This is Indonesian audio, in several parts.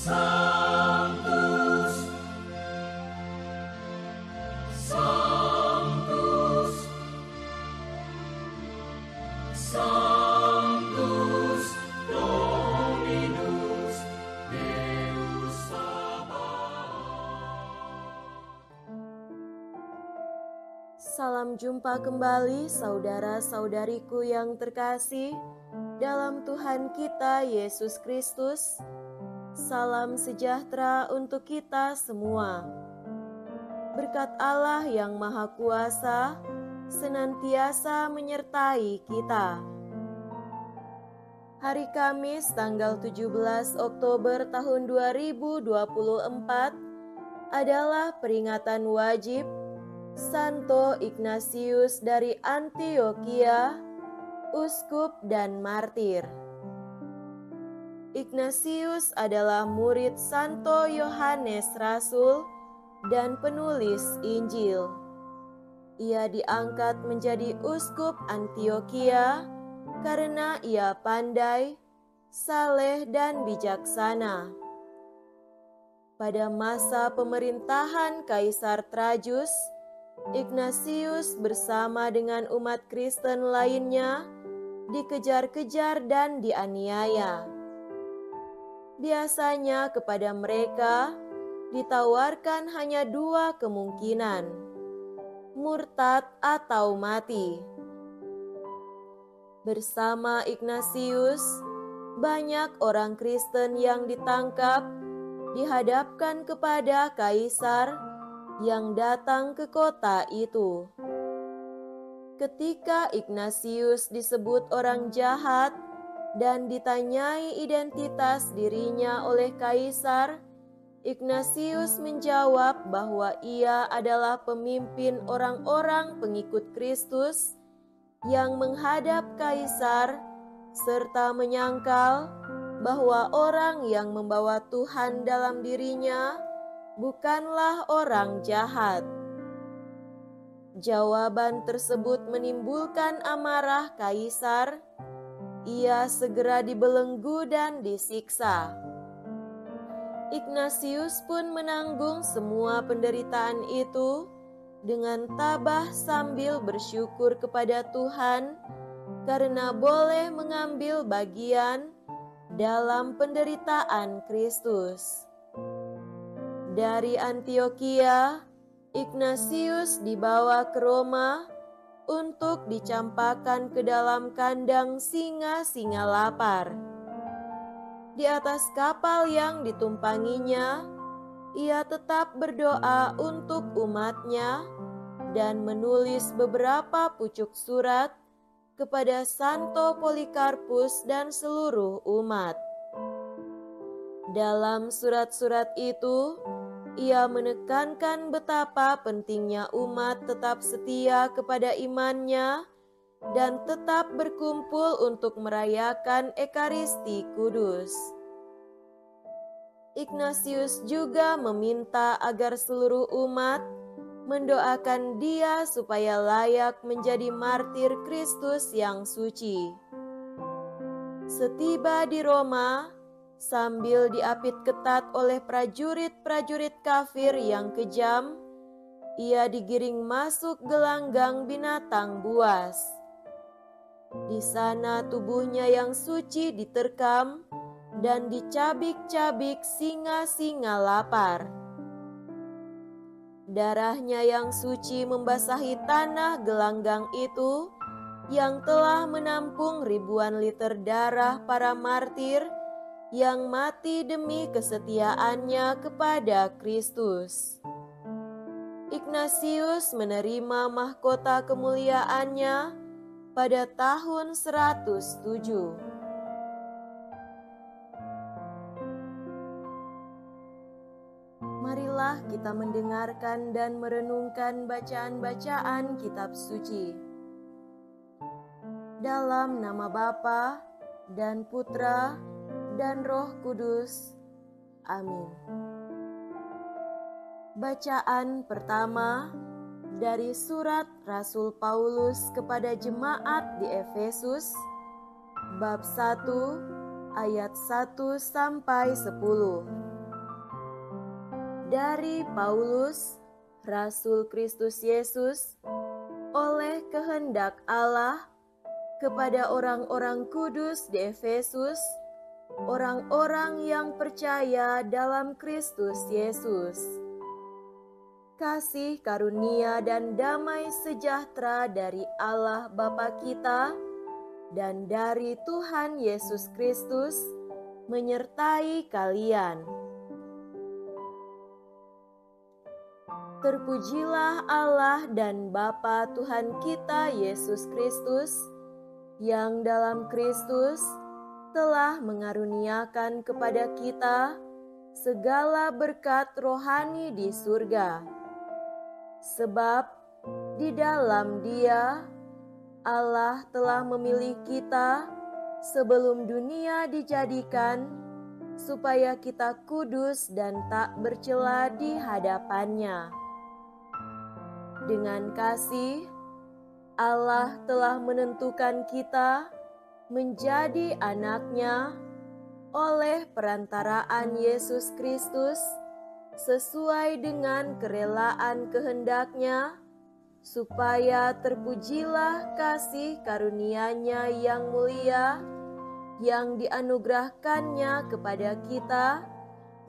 Sanctus, Sanctus, Sanctus Dominus Deus Sabaoth. Salam jumpa kembali saudara-saudariku yang terkasih dalam Tuhan kita Yesus Kristus. Salam sejahtera untuk kita semua. Berkat Allah yang Maha Kuasa senantiasa menyertai kita. Hari Kamis tanggal 17 Oktober tahun 2024 adalah peringatan wajib Santo Ignatius dari Antioquia, uskup dan martir. Ignatius adalah murid Santo Yohanes Rasul dan penulis Injil. Ia diangkat menjadi uskup Antioquia karena ia pandai, saleh dan bijaksana. Pada masa pemerintahan Kaisar Trajus, Ignatius bersama dengan umat Kristen lainnya dikejar-kejar dan dianiaya. Biasanya kepada mereka ditawarkan hanya dua kemungkinan, murtad atau mati. Bersama Ignatius, banyak orang Kristen yang ditangkap dihadapkan kepada Kaisar yang datang ke kota itu. Ketika Ignatius disebut orang jahat dan ditanyai identitas dirinya oleh Kaisar, Ignatius menjawab bahwa ia adalah pemimpin orang-orang pengikut Kristus yang menghadap Kaisar, serta menyangkal bahwa orang yang membawa Tuhan dalam dirinya bukanlah orang jahat. Jawaban tersebut menimbulkan amarah Kaisar. Ia segera dibelenggu dan disiksa. Ignatius pun menanggung semua penderitaan itu dengan tabah sambil bersyukur kepada Tuhan karena boleh mengambil bagian dalam penderitaan Kristus. Dari Antioquia, Ignatius dibawa ke Roma untuk dicampakkan ke dalam kandang singa-singa lapar. Di atas kapal yang ditumpanginya, ia tetap berdoa untuk umatnya dan menulis beberapa pucuk surat kepada Santo Polikarpus dan seluruh umat. Dalam surat-surat itu, ia menekankan betapa pentingnya umat tetap setia kepada imannya dan tetap berkumpul untuk merayakan Ekaristi Kudus. Ignatius juga meminta agar seluruh umat mendoakan dia supaya layak menjadi martir Kristus yang suci. Setiba di Roma, sambil diapit ketat oleh prajurit-prajurit kafir yang kejam, ia digiring masuk gelanggang binatang buas. Di sana tubuhnya yang suci diterkam dan dicabik-cabik singa-singa lapar. Darahnya yang suci membasahi tanah gelanggang itu yang telah menampung ribuan liter darah para martir yang mati demi kesetiaannya kepada Kristus. Ignatius menerima mahkota kemuliaannya pada tahun 107. Marilah kita mendengarkan dan merenungkan bacaan-bacaan kitab suci. Dalam nama Bapa dan Putra dan Roh Kudus. Amin. Bacaan pertama dari surat Rasul Paulus kepada jemaat di Efesus, bab 1 ayat 1 sampai 10. Dari Paulus, Rasul Kristus Yesus, oleh kehendak Allah, kepada orang-orang kudus di Efesus, orang-orang yang percaya dalam Kristus Yesus. Kasih karunia dan damai sejahtera dari Allah Bapa kita dan dari Tuhan Yesus Kristus menyertai kalian. Terpujilah Allah dan Bapa Tuhan kita Yesus Kristus, yang dalam Kristus telah mengaruniakan kepada kita segala berkat rohani di surga. Sebab di dalam Dia Allah telah memilih kita sebelum dunia dijadikan, supaya kita kudus dan tak bercela di hadapan-Nya. Dengan kasih, Allah telah menentukan kita menjadi anak-Nya oleh perantaraan Yesus Kristus, sesuai dengan kerelaan kehendak-Nya, supaya terpujilah kasih karunia-Nya yang mulia, yang dianugerahkan-Nya kepada kita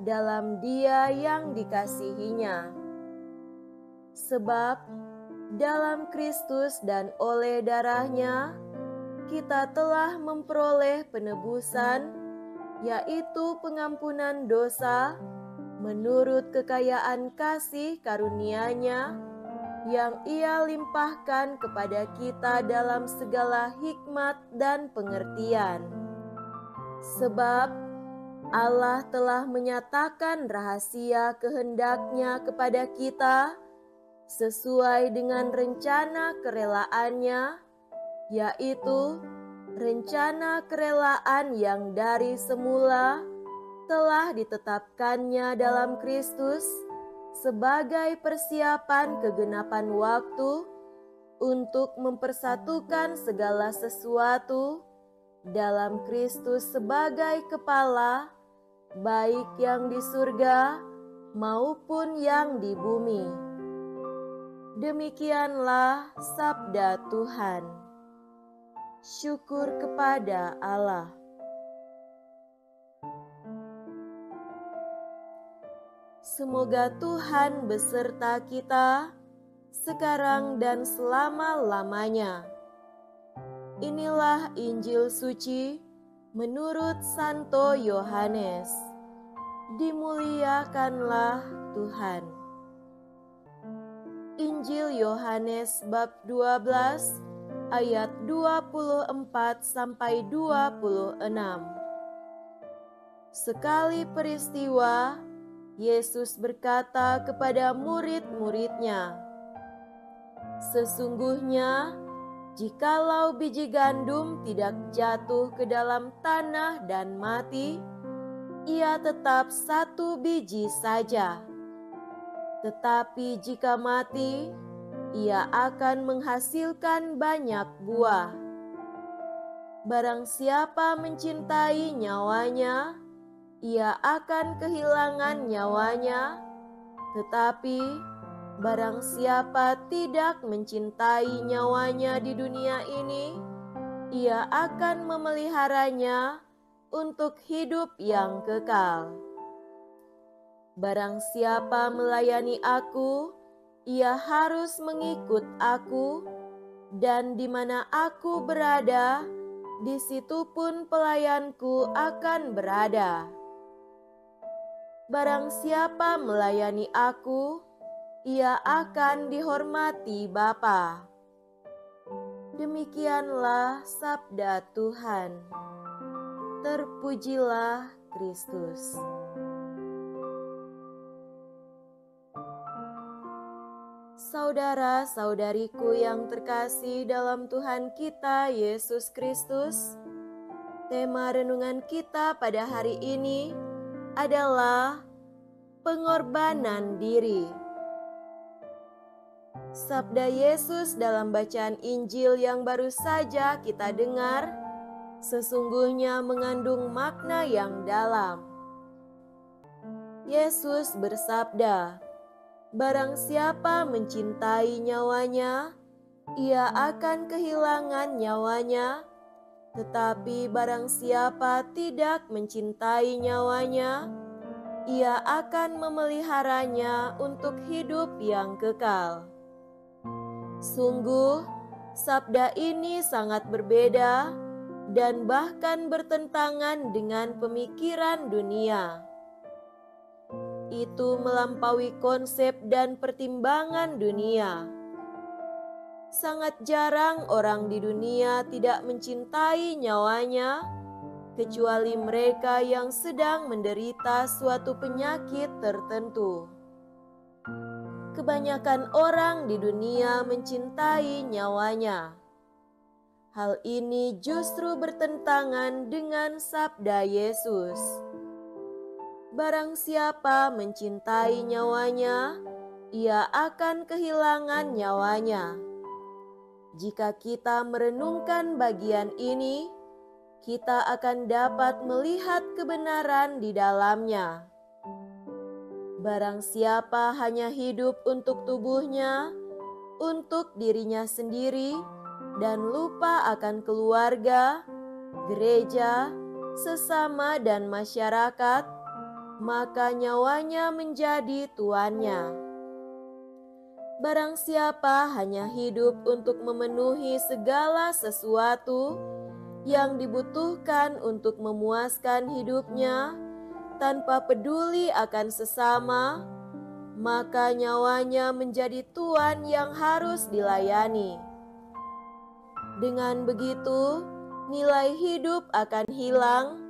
dalam Dia yang dikasihi-Nya. Sebab dalam Kristus dan oleh darah-Nya, kita telah memperoleh penebusan, yaitu pengampunan dosa, menurut kekayaan kasih karunia-Nya, yang Ia limpahkan kepada kita dalam segala hikmat dan pengertian. Sebab Allah telah menyatakan rahasia kehendak-Nya kepada kita, sesuai dengan rencana kerelaan-Nya, yaitu rencana kerelaan yang dari semula telah ditetapkan-Nya dalam Kristus sebagai persiapan kegenapan waktu untuk mempersatukan segala sesuatu dalam Kristus sebagai kepala, baik yang di surga maupun yang di bumi. Demikianlah sabda Tuhan. Syukur kepada Allah. Semoga Tuhan beserta kita sekarang dan selama-lamanya. Inilah Injil suci menurut Santo Yohanes. Dimuliakanlah Tuhan. Injil Yohanes bab 12 ayat 24 sampai 26. Sekali peristiwa, Yesus berkata kepada murid-murid-Nya, "Sesungguhnya, jikalau biji gandum tidak jatuh ke dalam tanah dan mati, ia tetap satu biji saja. Tetapi jika mati, ia akan menghasilkan banyak buah. Barang siapa mencintai nyawanya, ia akan kehilangan nyawanya. Tetapi barang siapa tidak mencintai nyawanya di dunia ini, ia akan memeliharanya untuk hidup yang kekal. Barang siapa melayani Aku, ia harus mengikut Aku, dan di mana Aku berada, di situ pun pelayanku akan berada. Barang siapa melayani Aku, ia akan dihormati Bapa." Demikianlah sabda Tuhan. Terpujilah Kristus. Saudara-saudariku yang terkasih dalam Tuhan kita Yesus Kristus, tema renungan kita pada hari ini adalah pengorbanan diri. Sabda Yesus dalam bacaan Injil yang baru saja kita dengar sesungguhnya mengandung makna yang dalam. Yesus bersabda, "Barang siapa mencintai nyawanya, ia akan kehilangan nyawanya. Tetapi barang siapa tidak mencintai nyawanya, ia akan memeliharanya untuk hidup yang kekal." Sungguh, sabda ini sangat berbeda dan bahkan bertentangan dengan pemikiran dunia. Itu melampaui konsep dan pertimbangan dunia. Sangat jarang orang di dunia tidak mencintai nyawanya, kecuali mereka yang sedang menderita suatu penyakit tertentu. Kebanyakan orang di dunia mencintai nyawanya. Hal ini justru bertentangan dengan sabda Yesus. Barang siapa mencintai nyawanya, ia akan kehilangan nyawanya. Jika kita merenungkan bagian ini, kita akan dapat melihat kebenaran di dalamnya. Barang siapa hanya hidup untuk tubuhnya, untuk dirinya sendiri, dan lupa akan keluarga, gereja, sesama, dan masyarakat, maka nyawanya menjadi tuannya. Barang siapa hanya hidup untuk memenuhi segala sesuatu yang dibutuhkan untuk memuaskan hidupnya, tanpa peduli akan sesama, maka nyawanya menjadi tuan yang harus dilayani. Dengan begitu, nilai hidup akan hilang,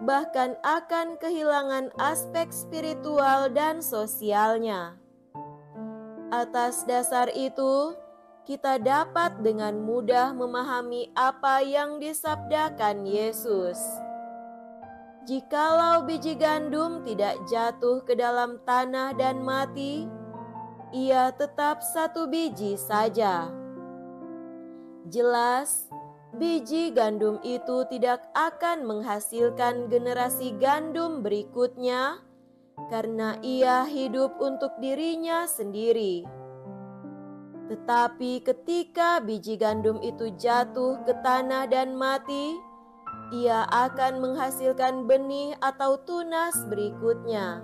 bahkan akan kehilangan aspek spiritual dan sosialnya. Atas dasar itu, kita dapat dengan mudah memahami apa yang disabdakan Yesus. Jikalau biji gandum tidak jatuh ke dalam tanah dan mati, ia tetap satu biji saja. Jelas, biji gandum itu tidak akan menghasilkan generasi gandum berikutnya, karena ia hidup untuk dirinya sendiri. Tetapi ketika biji gandum itu jatuh ke tanah dan mati, ia akan menghasilkan benih atau tunas berikutnya.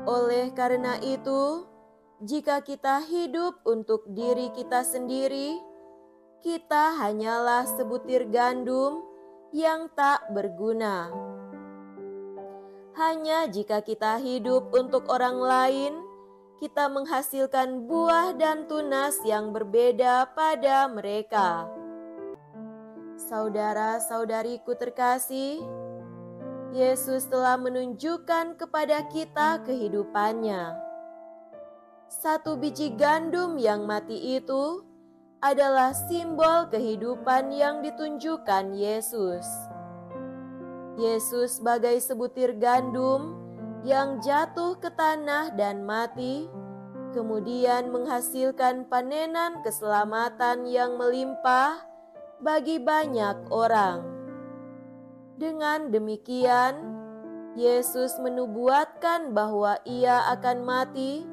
Oleh karena itu, jika kita hidup untuk diri kita sendiri, kita hanyalah sebutir gandum yang tak berguna. Hanya jika kita hidup untuk orang lain, kita menghasilkan buah dan tunas yang berbeda pada mereka. Saudara-saudariku terkasih, Yesus telah menunjukkan kepada kita kehidupannya. Satu biji gandum yang mati itu adalah simbol kehidupan yang ditunjukkan Yesus. Yesus sebagai sebutir gandum yang jatuh ke tanah dan mati, kemudian menghasilkan panenan keselamatan yang melimpah bagi banyak orang. Dengan demikian, Yesus menubuatkan bahwa Ia akan mati,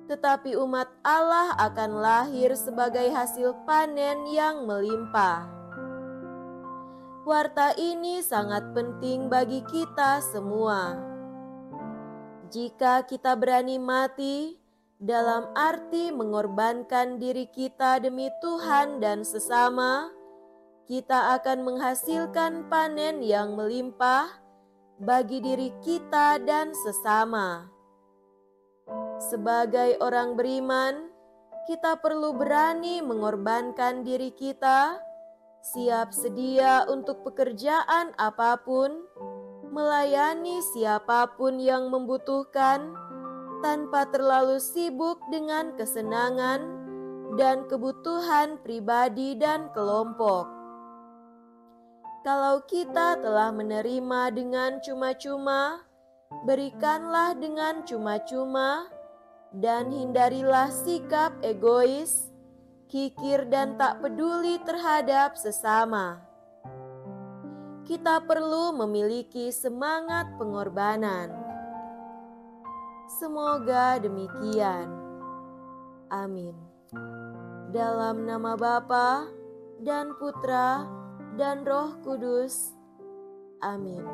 tetapi umat Allah akan lahir sebagai hasil panen yang melimpah. Warta ini sangat penting bagi kita semua. Jika kita berani mati, dalam arti mengorbankan diri kita demi Tuhan dan sesama, kita akan menghasilkan panen yang melimpah bagi diri kita dan sesama. Sebagai orang beriman, kita perlu berani mengorbankan diri kita, siap sedia untuk pekerjaan apapun, melayani siapapun yang membutuhkan, tanpa terlalu sibuk dengan kesenangan dan kebutuhan pribadi dan kelompok. Kalau kita telah menerima dengan cuma-cuma, berikanlah dengan cuma-cuma, dan hindarilah sikap egois, kikir, dan tak peduli terhadap sesama. Kita perlu memiliki semangat pengorbanan. Semoga demikian. Amin. Dalam nama Bapa dan Putra dan Roh Kudus. Amin.